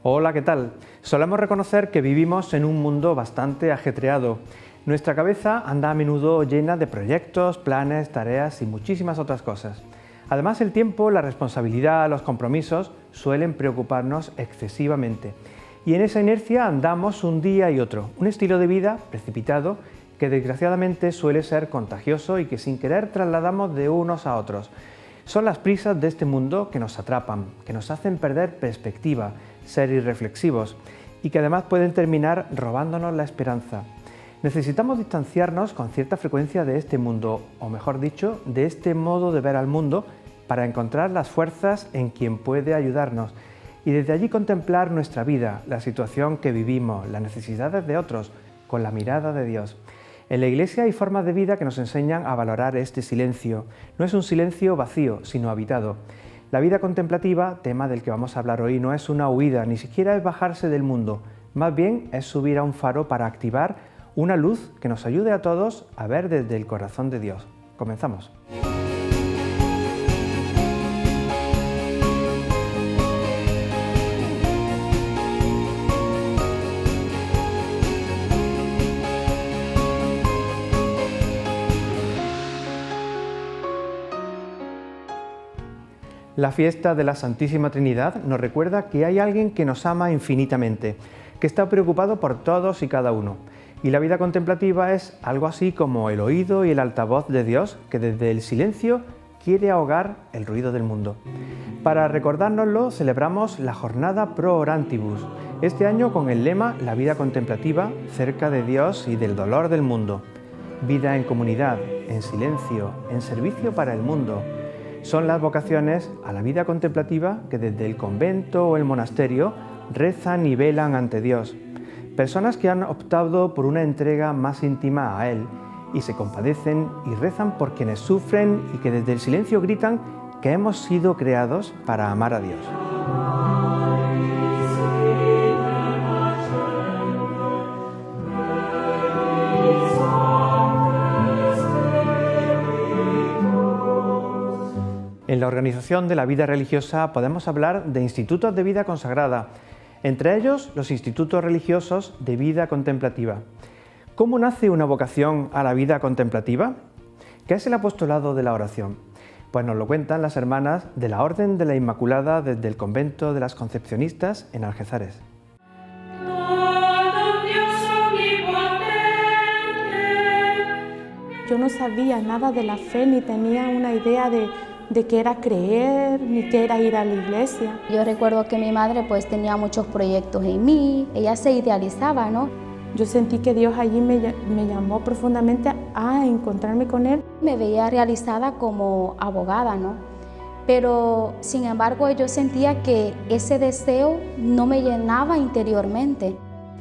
Hola, ¿qué tal? Solemos reconocer que vivimos en un mundo bastante ajetreado. Nuestra cabeza anda a menudo llena de proyectos, planes, tareas y muchísimas otras cosas. Además, el tiempo, la responsabilidad, los compromisos suelen preocuparnos excesivamente. Y en esa inercia andamos un día y otro, un estilo de vida precipitado que desgraciadamente suele ser contagioso y que sin querer trasladamos de unos a otros. Son las prisas de este mundo que nos atrapan, que nos hacen perder perspectiva, ser irreflexivos y que además pueden terminar robándonos la esperanza. Necesitamos distanciarnos con cierta frecuencia de este mundo, o mejor dicho, de este modo de ver al mundo, para encontrar las fuerzas en quien puede ayudarnos y desde allí contemplar nuestra vida, la situación que vivimos, las necesidades de otros, con la mirada de Dios. En la Iglesia hay formas de vida que nos enseñan a valorar este silencio. No es un silencio vacío, sino habitado. La vida contemplativa, tema del que vamos a hablar hoy, no es una huida, ni siquiera es bajarse del mundo. Más bien es subir a un faro para activar una luz que nos ayude a todos a ver desde el corazón de Dios. Comenzamos. La fiesta de la Santísima Trinidad nos recuerda que hay alguien que nos ama infinitamente, que está preocupado por todos y cada uno. Y la vida contemplativa es algo así como el oído y el altavoz de Dios, que desde el silencio quiere ahogar el ruido del mundo. Para recordárnoslo, celebramos la jornada Pro Orantibus, este año con el lema La vida contemplativa, cerca de Dios y del dolor del mundo. Vida en comunidad, en silencio, en servicio para el mundo. Son las vocaciones a la vida contemplativa que desde el convento o el monasterio rezan y velan ante Dios. Personas que han optado por una entrega más íntima a Él y se compadecen y rezan por quienes sufren y que desde el silencio gritan que hemos sido creados para amar a Dios. En la organización de la vida religiosa podemos hablar de institutos de vida consagrada, entre ellos los institutos religiosos de vida contemplativa. ¿Cómo nace una vocación a la vida contemplativa? ¿Qué es el apostolado de la oración? Pues nos lo cuentan las hermanas de la Orden de la Inmaculada desde el convento de las Concepcionistas en Algezares. Yo no sabía nada de la fe ni tenía una idea de qué era creer, ni qué era ir a la iglesia. Yo recuerdo que mi madre pues tenía muchos proyectos en mí, ella se idealizaba, ¿no? Yo sentí que Dios allí me llamó profundamente a encontrarme con Él. Me veía realizada como abogada, ¿no? Pero sin embargo yo sentía que ese deseo no me llenaba interiormente.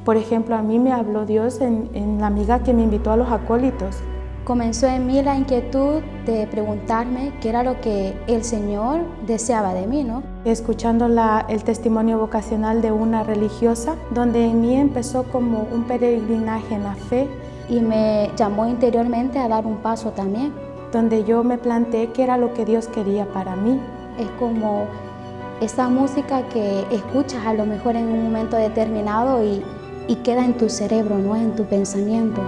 Por ejemplo, a mí me habló Dios en la amiga que me invitó a los acólitos. Comenzó en mí la inquietud de preguntarme qué era lo que el Señor deseaba de mí, ¿no? Escuchando el testimonio vocacional de una religiosa, donde en mí empezó como un peregrinaje en la fe. Y me llamó interiormente a dar un paso también. Donde yo me planteé qué era lo que Dios quería para mí. Es como esa música que escuchas a lo mejor en un momento determinado y queda en tu cerebro, ¿no? En tu pensamiento.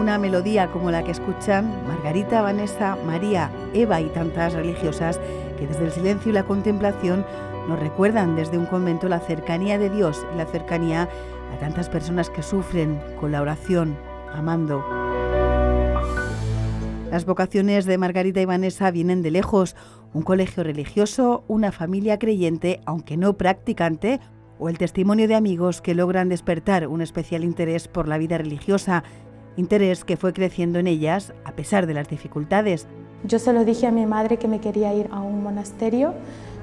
Una melodía como la que escuchan Margarita, Vanessa, María, Eva y tantas religiosas que desde el silencio y la contemplación nos recuerdan desde un convento la cercanía de Dios y la cercanía a tantas personas que sufren con la oración, amando. Las vocaciones de Margarita y Vanessa vienen de lejos, un colegio religioso, una familia creyente, aunque no practicante, o el testimonio de amigos que logran despertar un especial interés por la vida religiosa, interés que fue creciendo en ellas a pesar de las dificultades. Yo se lo dije a mi madre que me quería ir a un monasterio,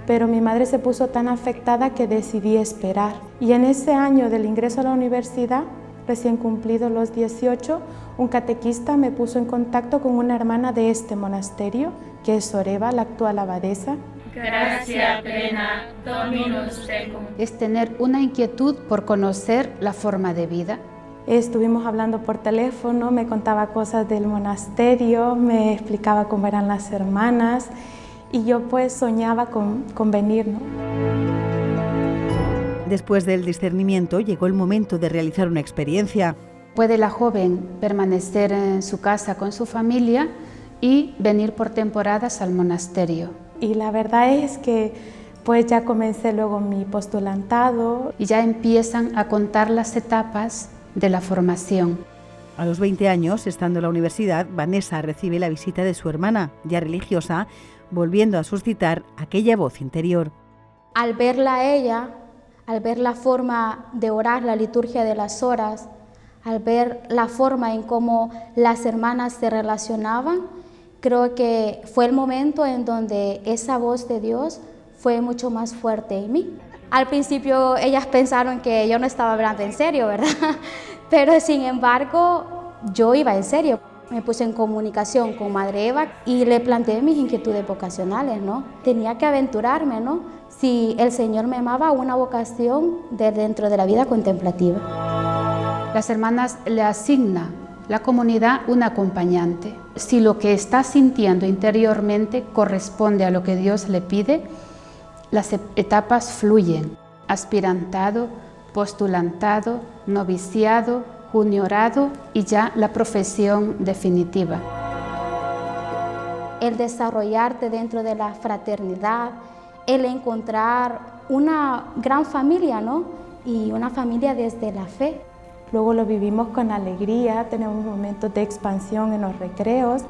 pero mi madre se puso tan afectada que decidí esperar. Y en ese año del ingreso a la universidad, recién cumplidos los 18, un catequista me puso en contacto con una hermana de este monasterio, que es Soreva, la actual abadesa. Gracia plena, Dominus tecum. Es tener una inquietud por conocer la forma de vida. Estuvimos hablando por teléfono, me contaba cosas del monasterio, me explicaba cómo eran las hermanas y yo pues soñaba con venir, ¿no? Después del discernimiento llegó el momento de realizar una experiencia. Puede la joven permanecer en su casa con su familia y venir por temporadas al monasterio. Y la verdad es que pues ya comencé luego mi postulantado. Y ya empiezan a contar las etapas de la formación. A los 20 años, estando en la universidad, Vanessa recibe la visita de su hermana, ya religiosa, volviendo a suscitar aquella voz interior. Al verla a ella, al ver la forma de orar, la liturgia de las horas, al ver la forma en cómo las hermanas se relacionaban, creo que fue el momento en donde esa voz de Dios fue mucho más fuerte en mí. Al principio ellas pensaron que yo no estaba hablando en serio, ¿verdad? Pero sin embargo, yo iba en serio. Me puse en comunicación con Madre Eva y le planteé mis inquietudes vocacionales, ¿no? Tenía que aventurarme, ¿no? Si el Señor me amaba, una vocación dentro de la vida contemplativa. Las hermanas le asignan la comunidad un acompañante. Si lo que está sintiendo interiormente corresponde a lo que Dios le pide, las etapas fluyen: aspirantado, postulantado, noviciado, juniorado y ya la profesión definitiva. El desarrollarte dentro de la fraternidad, el encontrar una gran familia, ¿no? Y una familia desde la fe. Luego lo vivimos con alegría, tenemos momentos de expansión en los recreos.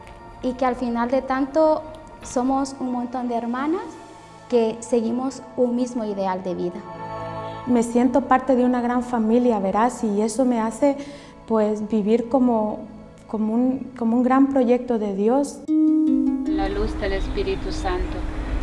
Y que al final de tanto somos un montón de hermanas que seguimos un mismo ideal de vida. Me siento parte de una gran familia, verás, y eso me hace pues vivir como un gran proyecto de Dios. La luz del Espíritu Santo,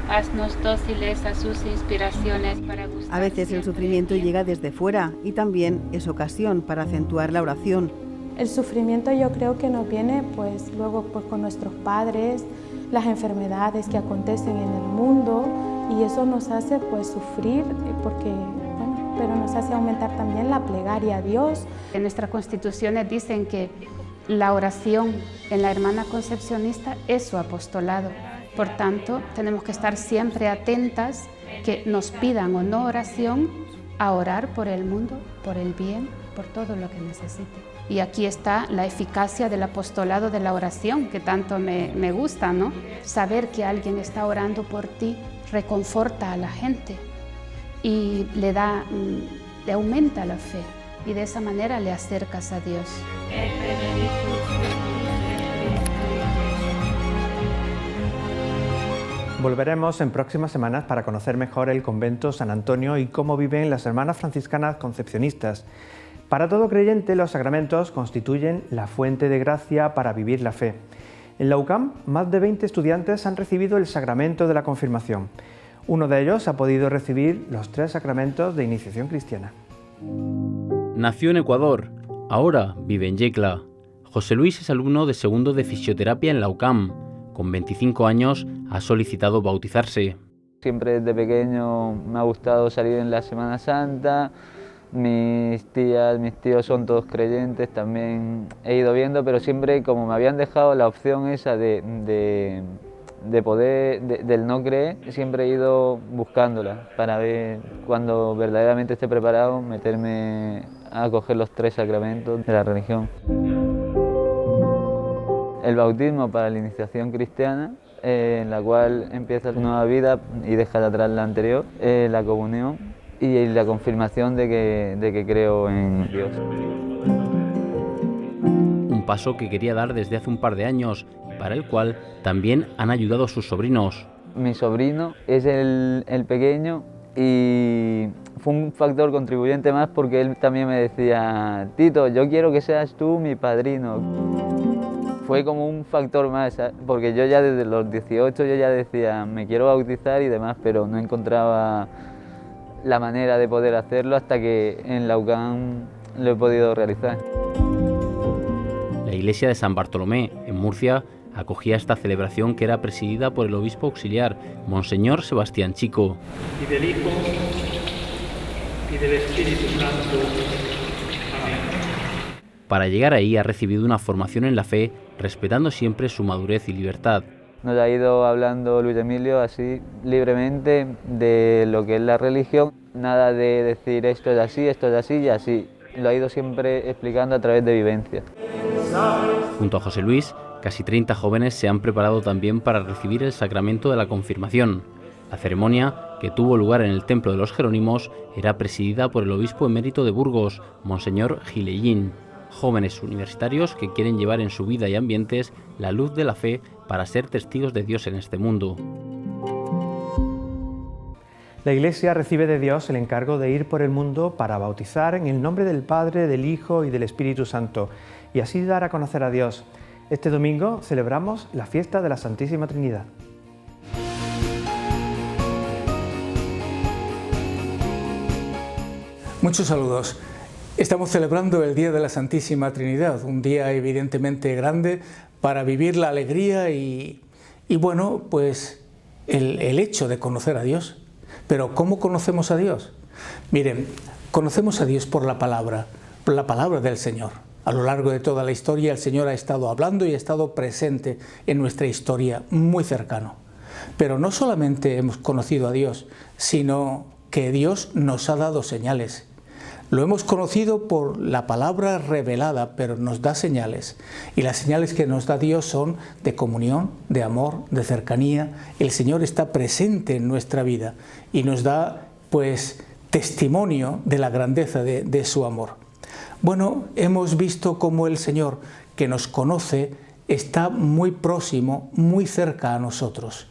haznos dóciles a sus inspiraciones para gustar. A veces el sufrimiento llega desde fuera y también es ocasión para acentuar la oración. El sufrimiento yo creo que nos viene pues luego pues, con nuestros padres, las enfermedades que acontecen en el mundo, y eso nos hace pues sufrir pero nos hace aumentar también la plegaria a Dios. En nuestras constituciones dicen que la oración en la hermana concepcionista es su apostolado. Por tanto, tenemos que estar siempre atentas que nos pidan o no oración, a orar por el mundo, por el bien, por todo lo que necesite. Y aquí está la eficacia del apostolado de la oración, que tanto me gusta, ¿no? Saber que alguien está orando por ti reconforta a la gente y le aumenta la fe, y de esa manera le acercas a Dios. Volveremos en próximas semanas para conocer mejor el convento San Antonio y cómo viven las hermanas franciscanas concepcionistas. Para todo creyente, los sacramentos constituyen la fuente de gracia para vivir la fe. En la UCAM, más de 20 estudiantes han recibido el sacramento de la confirmación. Uno de ellos ha podido recibir los 3 sacramentos de iniciación cristiana. Nació en Ecuador, ahora vive en Yecla. José Luis es alumno de segundo de fisioterapia en la UCAM. Con 25 años ha solicitado bautizarse. Siempre desde pequeño me ha gustado salir en la Semana Santa. Mis tías, mis tíos son todos creyentes, también he ido viendo, pero siempre como me habían dejado la opción esa del no creer, siempre he ido buscándola para ver cuando verdaderamente esté preparado meterme a coger los 3 sacramentos de la religión. El bautismo para la iniciación cristiana, en la cual empieza una nueva vida y deja atrás la anterior, la comunión y la confirmación de que creo en Dios. Un paso que quería dar desde hace un par de años, para el cual también han ayudado sus sobrinos. Mi sobrino es el pequeño y fue un factor contribuyente más porque él también me decía: Tito, yo quiero que seas tú mi padrino. Fue como un factor más, porque yo ya desde los 18 yo ya decía me quiero bautizar y demás, pero no encontraba la manera de poder hacerlo hasta que en la UCAM lo he podido realizar. La iglesia de San Bartolomé, en Murcia, acogía esta celebración que era presidida por el obispo auxiliar, Monseñor Sebastián Chico. Y del Hijo y del Espíritu Santo. Amén. Para llegar ahí ha recibido una formación en la fe, respetando siempre su madurez y libertad. Nos ha ido hablando Luis Emilio así libremente de lo que es la religión. nada de decir esto es así y así. Lo ha ido siempre explicando a través de vivencias. Junto a José Luis, casi 30 jóvenes se han preparado también para recibir el sacramento de la confirmación. La ceremonia, que tuvo lugar en el Templo de los Jerónimos, era presidida por el obispo emérito de Burgos, Monseñor Gilellín. Jóvenes universitarios que quieren llevar en su vida y ambientes la luz de la fe para ser testigos de Dios en este mundo. La Iglesia recibe de Dios el encargo de ir por el mundo para bautizar en el nombre del Padre, del Hijo y del Espíritu Santo, y así dar a conocer a Dios. Este domingo celebramos la fiesta de la Santísima Trinidad. Muchos saludos. Estamos celebrando el Día de la Santísima Trinidad, un día evidentemente grande para vivir la alegría y bueno, pues el hecho de conocer a Dios. Pero ¿cómo conocemos a Dios? Miren, conocemos a Dios por la palabra del Señor. A lo largo de toda la historia el Señor ha estado hablando y ha estado presente en nuestra historia, muy cercano. Pero no solamente hemos conocido a Dios, sino que Dios nos ha dado señales. Lo hemos conocido por la palabra revelada, pero nos da señales. Y las señales que nos da Dios son de comunión, de amor, de cercanía. El Señor está presente en nuestra vida y nos da, pues, testimonio de la grandeza de su amor. Bueno, hemos visto cómo el Señor, que nos conoce, está muy próximo, muy cerca a nosotros.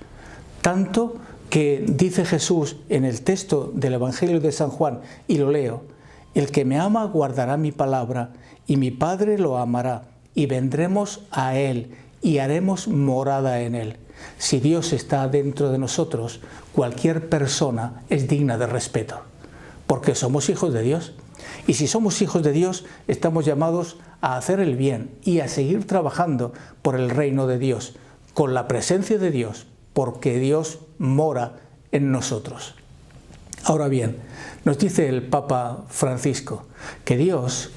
Tanto que dice Jesús en el texto del Evangelio de San Juan, y lo leo: el que me ama guardará mi palabra, y mi Padre lo amará, y vendremos a Él, y haremos morada en Él. Si Dios está dentro de nosotros, cualquier persona es digna de respeto, porque somos hijos de Dios. Y si somos hijos de Dios, estamos llamados a hacer el bien y a seguir trabajando por el reino de Dios, con la presencia de Dios, porque Dios mora en nosotros. Ahora bien, nos dice el Papa Francisco que Dios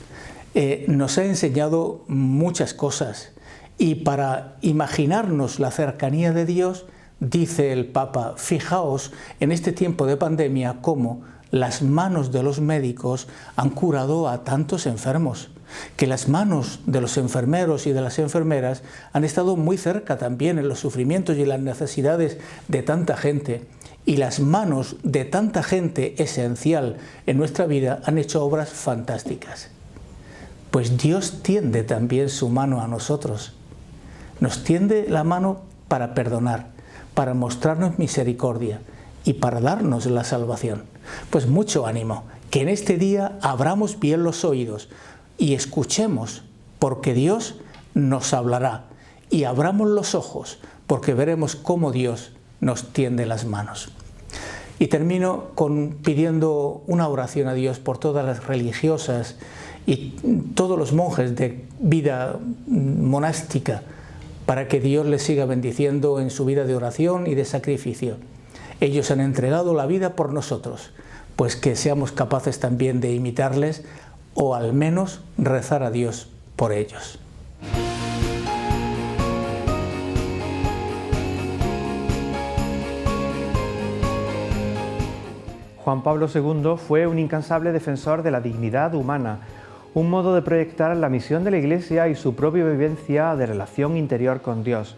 nos ha enseñado muchas cosas, y para imaginarnos la cercanía de Dios, dice el Papa: fijaos en este tiempo de pandemia cómo las manos de los médicos han curado a tantos enfermos, que las manos de los enfermeros y de las enfermeras han estado muy cerca también en los sufrimientos y en las necesidades de tanta gente. Y las manos de tanta gente esencial en nuestra vida han hecho obras fantásticas. Pues Dios tiende también su mano a nosotros. Nos tiende la mano para perdonar, para mostrarnos misericordia y para darnos la salvación. Pues mucho ánimo, que en este día abramos bien los oídos y escuchemos, porque Dios nos hablará, y abramos los ojos, porque veremos cómo Dios nos tiende las manos. Y termino pidiendo una oración a Dios por todas las religiosas y todos los monjes de vida monástica, para que Dios les siga bendiciendo en su vida de oración y de sacrificio. Ellos han entregado la vida por nosotros, pues que seamos capaces también de imitarles, o al menos rezar a Dios por ellos. Juan Pablo II fue un incansable defensor de la dignidad humana, un modo de proyectar la misión de la Iglesia y su propia vivencia de relación interior con Dios.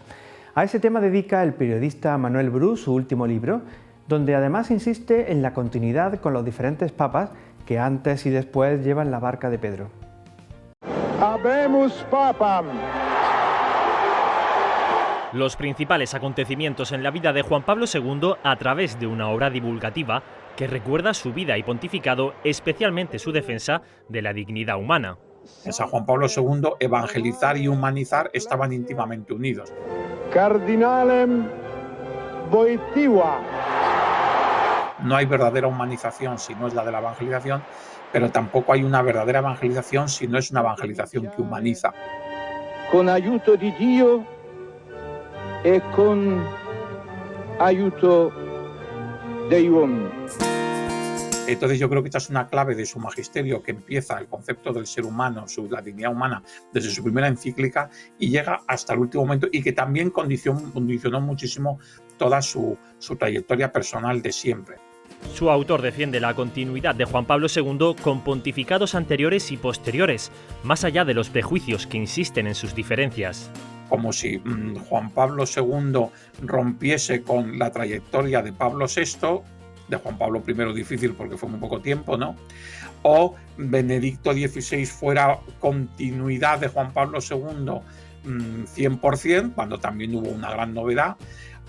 A ese tema dedica el periodista Manuel Bru su último libro, donde además insiste en la continuidad con los diferentes papas que antes y después llevan la barca de Pedro. Habemus papam. Los principales acontecimientos en la vida de Juan Pablo II a través de una obra divulgativa que recuerda su vida y pontificado, especialmente su defensa de la dignidad humana. En San Juan Pablo II, evangelizar y humanizar estaban íntimamente unidos. Cardinalem Wojtyła. No hay verdadera humanización si no es la de la evangelización, pero tampoco hay una verdadera evangelización si no es una evangelización que humaniza. Con aiuto di Dio e con aiuto dei uomini. Entonces yo creo que esta es una clave de su magisterio, que empieza el concepto del ser humano, la dignidad humana, desde su primera encíclica y llega hasta el último momento, y que también condicionó muchísimo toda su trayectoria personal de siempre. Su autor defiende la continuidad de Juan Pablo II con pontificados anteriores y posteriores, más allá de los prejuicios que insisten en sus diferencias. Como si Juan Pablo II rompiese con la trayectoria de Pablo VI, de Juan Pablo I difícil porque fue muy poco tiempo, ¿no? O Benedicto XVI fuera continuidad de Juan Pablo II 100%, cuando también hubo una gran novedad,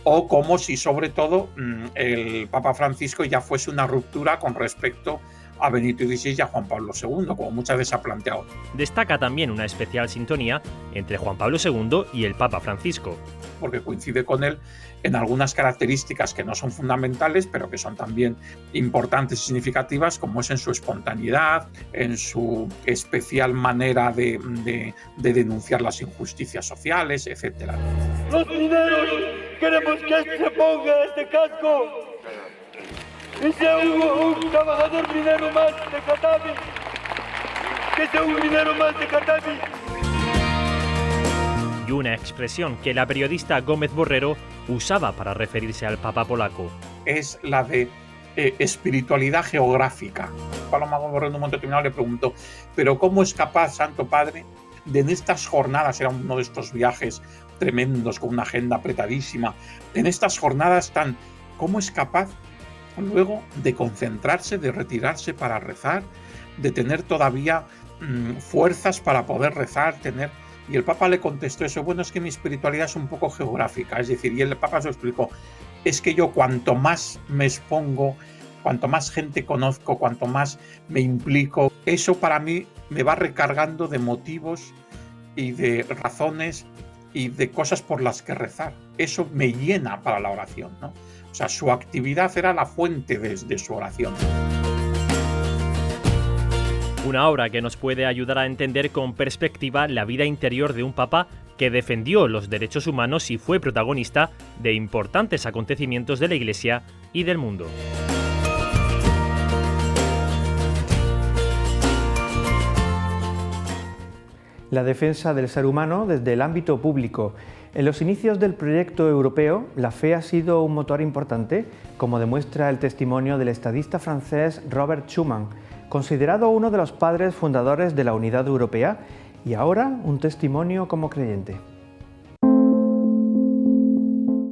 o como si sobre todo el Papa Francisco ya fuese una ruptura con respecto a Benedicto XVI y a Juan Pablo II, como muchas veces se ha planteado. Destaca también una especial sintonía entre Juan Pablo II y el Papa Francisco. Porque coincide con él en algunas características que no son fundamentales, pero que son también importantes y significativas, como es en su espontaneidad, en su especial manera de denunciar las injusticias sociales, etc. Los mineros queremos que se ponga este casco y sea un trabajador minero más de Catavi, que sea un minero más de Catavi. Y una expresión que la periodista Gómez Borrero usaba para referirse al Papa polaco. Es la de espiritualidad geográfica. Paloma Borrero en un momento determinado le preguntó, ¿pero cómo es capaz, Santo Padre, de en estas jornadas, era uno de estos viajes tremendos, con una agenda apretadísima, en estas jornadas ¿cómo es capaz luego de concentrarse, de retirarse para rezar, de tener todavía fuerzas para poder rezar, Y el Papa le contestó eso, bueno, es que mi espiritualidad es un poco geográfica, es decir, y el Papa se lo explicó, es que yo cuanto más me expongo, cuanto más gente conozco, cuanto más me implico, eso para mí me va recargando de motivos y de razones y de cosas por las que rezar. Eso me llena para la oración, ¿no? O sea, su actividad era la fuente de su oración. Una obra que nos puede ayudar a entender con perspectiva la vida interior de un papa que defendió los derechos humanos y fue protagonista de importantes acontecimientos de la Iglesia y del mundo. La defensa del ser humano desde el ámbito público. En los inicios del proyecto europeo, la fe ha sido un motor importante, como demuestra el testimonio del estadista francés Robert Schuman, considerado uno de los padres fundadores de la Unidad Europea y ahora un testimonio como creyente.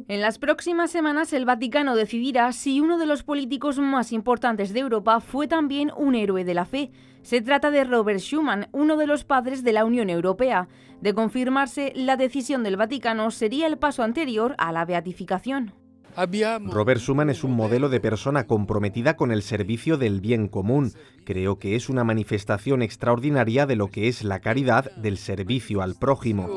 En las próximas semanas el Vaticano decidirá si uno de los políticos más importantes de Europa fue también un héroe de la fe. Se trata de Robert Schuman, uno de los padres de la Unión Europea. De confirmarse, la decisión del Vaticano sería el paso anterior a la beatificación. Robert Schuman es un modelo de persona comprometida con el servicio del bien común. Creo que es una manifestación extraordinaria de lo que es la caridad del servicio al prójimo.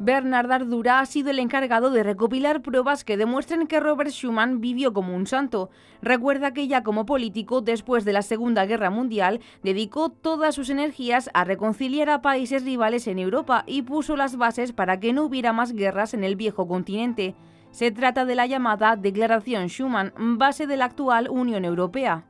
Bernard Ardura ha sido el encargado de recopilar pruebas que demuestran que Robert Schuman vivió como un santo. Recuerda que ya como político, después de la Segunda Guerra Mundial, dedicó todas sus energías a reconciliar a países rivales en Europa y puso las bases para que no hubiera más guerras en el viejo continente. Se trata de la llamada Declaración Schuman, base de la actual Unión Europea.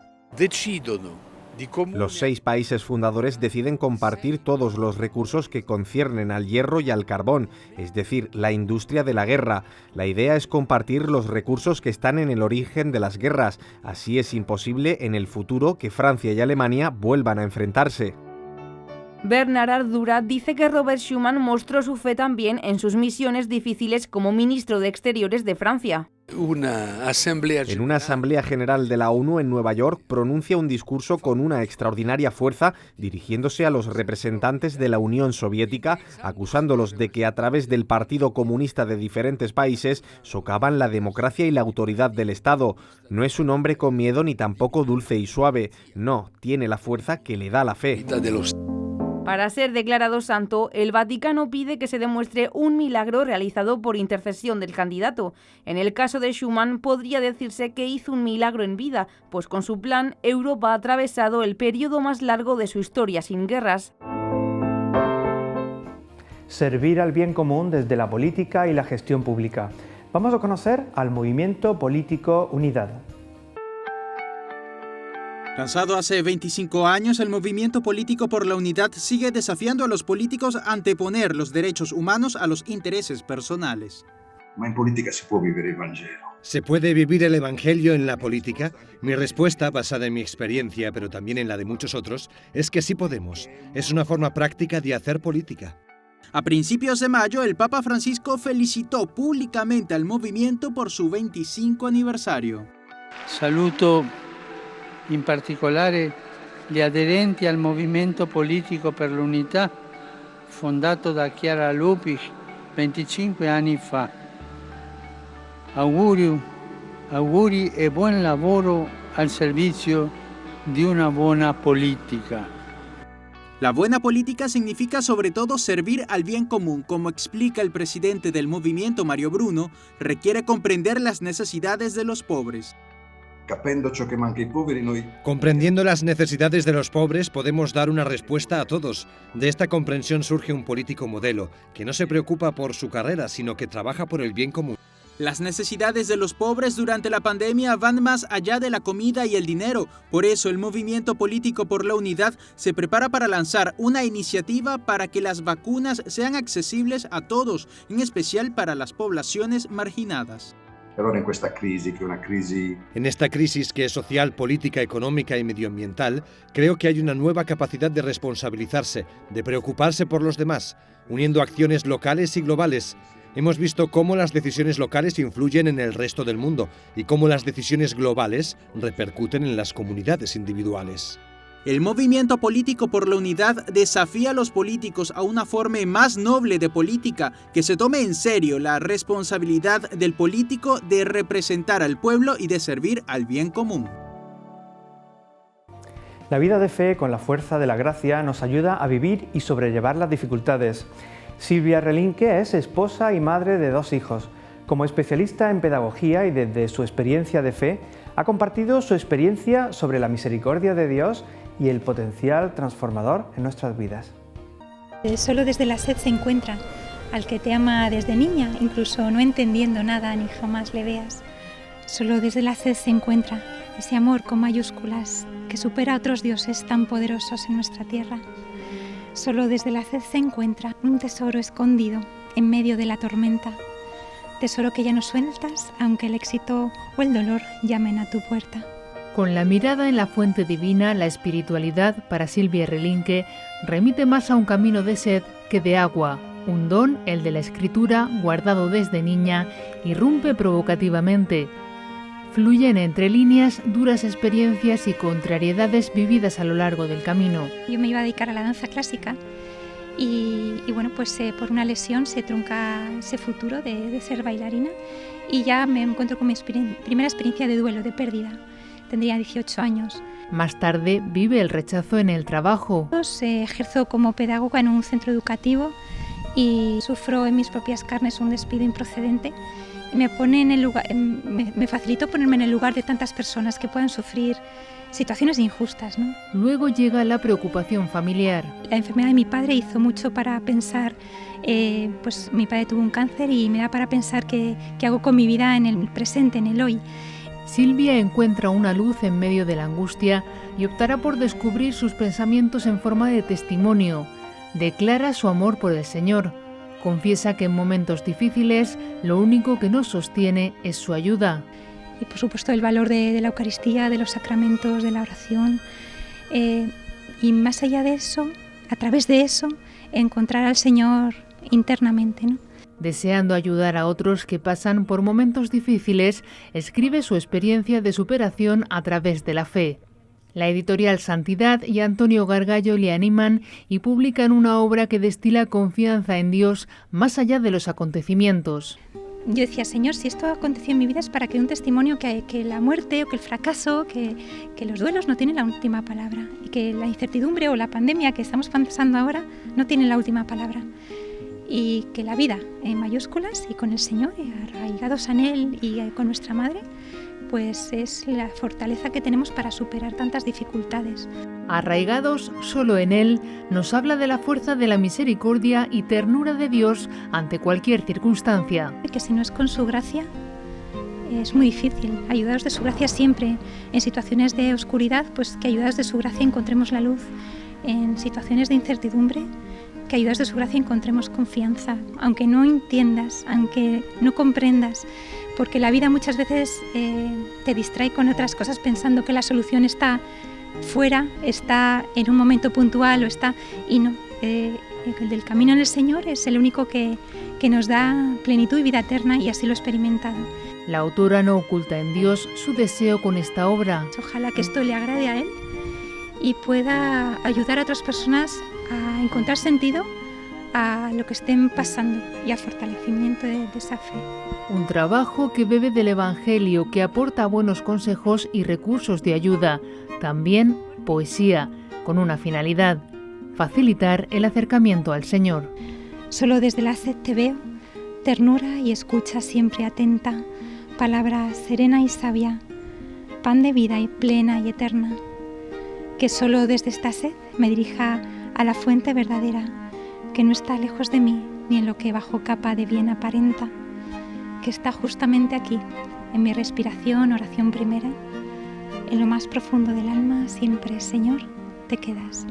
Los 6 países fundadores deciden compartir todos los recursos que conciernen al hierro y al carbón, es decir, la industria de la guerra. La idea es compartir los recursos que están en el origen de las guerras. Así es imposible en el futuro que Francia y Alemania vuelvan a enfrentarse. Bernard Ardura dice que Robert Schuman mostró su fe también en sus misiones difíciles como ministro de Exteriores de Francia. En una asamblea general de la ONU en Nueva York pronuncia un discurso con una extraordinaria fuerza dirigiéndose a los representantes de la Unión Soviética, acusándolos de que a través del Partido Comunista de diferentes países socavan la democracia y la autoridad del Estado. No es un hombre con miedo ni tampoco dulce y suave, no, tiene la fuerza que le da la fe. Para ser declarado santo, el Vaticano pide que se demuestre un milagro realizado por intercesión del candidato. En el caso de Schuman, podría decirse que hizo un milagro en vida, pues con su plan, Europa ha atravesado el periodo más largo de su historia sin guerras. Servir al bien común desde la política y la gestión pública. Vamos a conocer al movimiento político Unidad. Lanzado hace 25 años, el movimiento político por la unidad sigue desafiando a los políticos a anteponer los derechos humanos a los intereses personales. Ma in politica si può vivere il Vangelo. ¿Se puede vivir el Evangelio en la política? Mi respuesta, basada en mi experiencia, pero también en la de muchos otros, es que sí podemos. Es una forma práctica de hacer política. A principios de mayo, el Papa Francisco felicitó públicamente al movimiento por su 25 aniversario. Saluto in particolare gli aderenti al Movimento Politico per l'Unità, fondato da Chiara Lubich 25 anni fa. Auguri e buon lavoro al servizio di una buona politica. La buena política significa sobre todo servir al bien común. Como explica el presidente del movimiento, Mario Bruno, requiere comprender las necesidades de los pobres. Comprendiendo las necesidades de los pobres, podemos dar una respuesta a todos. De esta comprensión surge un político modelo, que no se preocupa por su carrera, sino que trabaja por el bien común. Las necesidades de los pobres durante la pandemia van más allá de la comida y el dinero. Por eso el Movimiento Político por la Unidad se prepara para lanzar una iniciativa para que las vacunas sean accesibles a todos, en especial para las poblaciones marginadas. En esta crisis que es social, política, económica y medioambiental, creo que hay una nueva capacidad de responsabilizarse, de preocuparse por los demás, uniendo acciones locales y globales. Hemos visto cómo las decisiones locales influyen en el resto del mundo y cómo las decisiones globales repercuten en las comunidades individuales. El Movimiento Político por la Unidad desafía a los políticos a una forma más noble de política, que se tome en serio la responsabilidad del político de representar al pueblo y de servir al bien común. La vida de fe con la fuerza de la gracia nos ayuda a vivir y sobrellevar las dificultades. Silvia Relinque es esposa y madre de 2 hijos. Como especialista en pedagogía y desde su experiencia de fe, ha compartido su experiencia sobre la misericordia de Dios y el potencial transformador en nuestras vidas. Solo desde la sed se encuentra al que te ama desde niña, incluso no entendiendo nada ni jamás le veas. Solo desde la sed se encuentra ese amor con mayúsculas que supera a otros dioses tan poderosos en nuestra tierra. Solo desde la sed se encuentra un tesoro escondido en medio de la tormenta. Tesoro que ya no sueltas, aunque el éxito o el dolor llamen a tu puerta. Con la mirada en la fuente divina, la espiritualidad, para Silvia Relinque, remite más a un camino de sed que de agua. Un don, el de la escritura, guardado desde niña, irrumpe provocativamente. Fluyen entre líneas duras experiencias y contrariedades vividas a lo largo del camino. Yo me iba a dedicar a la danza clásica y bueno, pues por una lesión se trunca ese futuro de ser bailarina y ya me encuentro con mi primera experiencia de duelo, de pérdida. Tendría 18 años. Más tarde vive el rechazo en el trabajo. Ejerzo como pedagoga en un centro educativo y sufro en mis propias carnes un despido improcedente. Me facilitó ponerme en el lugar de tantas personas que pueden sufrir situaciones injustas, ¿no? Luego llega la preocupación familiar. La enfermedad de mi padre hizo mucho para pensar, pues mi padre tuvo un cáncer y me da para pensar qué hago con mi vida en el presente, en el hoy. Silvia encuentra una luz en medio de la angustia y optará por descubrir sus pensamientos en forma de testimonio. Declara su amor por el Señor. Confiesa que en momentos difíciles lo único que nos sostiene es su ayuda. Y por supuesto el valor de la Eucaristía, de los sacramentos, de la oración. Y más allá de eso, a través de eso, encontrar al Señor internamente, ¿no? Deseando ayudar a otros que pasan por momentos difíciles, escribe su experiencia de superación a través de la fe. La editorial Santidad y Antonio Gargallo le animan y publican una obra que destila confianza en Dios más allá de los acontecimientos. Yo decía, Señor, si esto aconteció en mi vida es para que dé un testimonio que la muerte o que el fracaso, que los duelos no tienen la última palabra y que la incertidumbre o la pandemia que estamos pasando ahora no tienen la última palabra. Y que la vida en mayúsculas y con el Señor, arraigados en Él y con nuestra Madre, pues es la fortaleza que tenemos para superar tantas dificultades. Arraigados solo en Él, nos habla de la fuerza de la misericordia y ternura de Dios ante cualquier circunstancia. Que si no es con su gracia, es muy difícil. Ayudados de su gracia siempre. En situaciones de oscuridad, pues que ayudados de su gracia encontremos la luz. En situaciones de incertidumbre, que ayudados de su gracia encontremos confianza. Aunque no entiendas, aunque no comprendas, porque la vida muchas veces te distrae con otras cosas pensando que la solución está fuera, está en un momento puntual y no. El del camino en el Señor es el único que nos da plenitud y vida eterna, y así lo he experimentado. La autora no oculta en Dios su deseo con esta obra. Ojalá que esto le agrade a Él y pueda ayudar a otras personas a encontrar sentido a lo que estén pasando y a fortalecimiento de esa fe. Un trabajo que bebe del Evangelio, que aporta buenos consejos y recursos de ayuda. También poesía, con una finalidad: facilitar el acercamiento al Señor. Solo desde la sed te veo, ternura y escucha siempre atenta, palabra serena y sabia, pan de vida y plena y eterna. Que solo desde esta sed me dirija a la fuente verdadera, que no está lejos de mí ni en lo que bajo capa de bien aparenta, que está justamente aquí, en mi respiración, oración primera, en lo más profundo del alma, siempre, Señor, te quedas.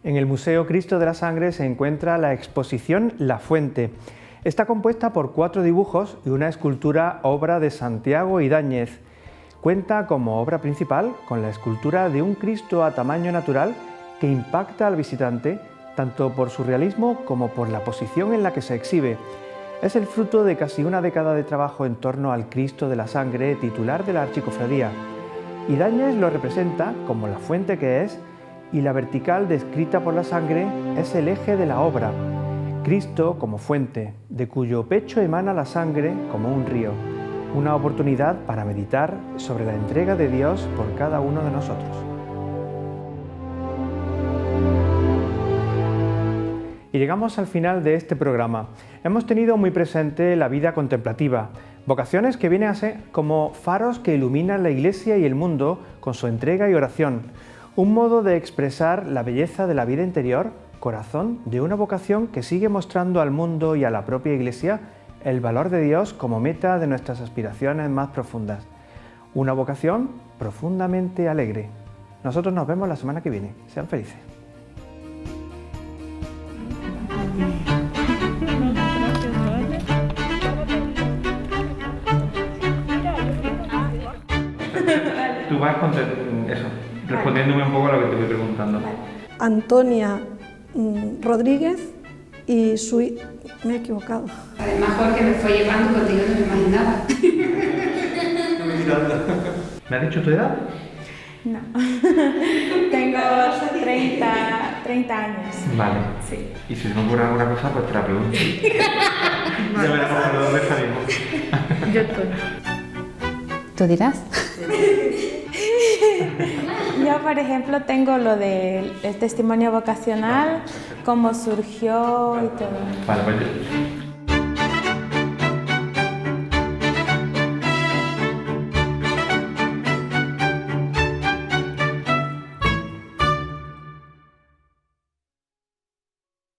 En el Museo Cristo de la Sangre se encuentra la exposición La Fuente. Está compuesta por 4 dibujos y una escultura obra de Santiago Ibáñez. Cuenta como obra principal con la escultura de un Cristo a tamaño natural que impacta al visitante tanto por su realismo como por la posición en la que se exhibe. Es el fruto de casi una década de trabajo en torno al Cristo de la Sangre, titular de la Archicofradía. Ibáñez lo representa como la fuente que es, y la vertical descrita por la sangre es el eje de la obra. Cristo como fuente, de cuyo pecho emana la sangre como un río. Una oportunidad para meditar sobre la entrega de Dios por cada uno de nosotros. Y llegamos al final de este programa. Hemos tenido muy presente la vida contemplativa, vocaciones que vienen a ser como faros que iluminan la Iglesia y el mundo con su entrega y oración. Un modo de expresar la belleza de la vida interior, corazón de una vocación que sigue mostrando al mundo y a la propia Iglesia el valor de Dios como meta de nuestras aspiraciones más profundas. Una vocación profundamente alegre. Nosotros nos vemos la semana que viene. Sean felices. Tú vas respondiéndome un poco a lo que te voy preguntando. Antonia Rodríguez y me he equivocado. Además, Jorge me fue llevando cuando yo no me imaginaba. ¿Me has dicho tu edad? No. Tengo 30 años. Vale. Sí. Y si me ocurre alguna cosa, pues te la pregunto. Ya veremos por dónde salimos. Yo estoy. ¿Tú dirás? Yo, por ejemplo, tengo lo del testimonio vocacional, cómo surgió y todo. Vale, pues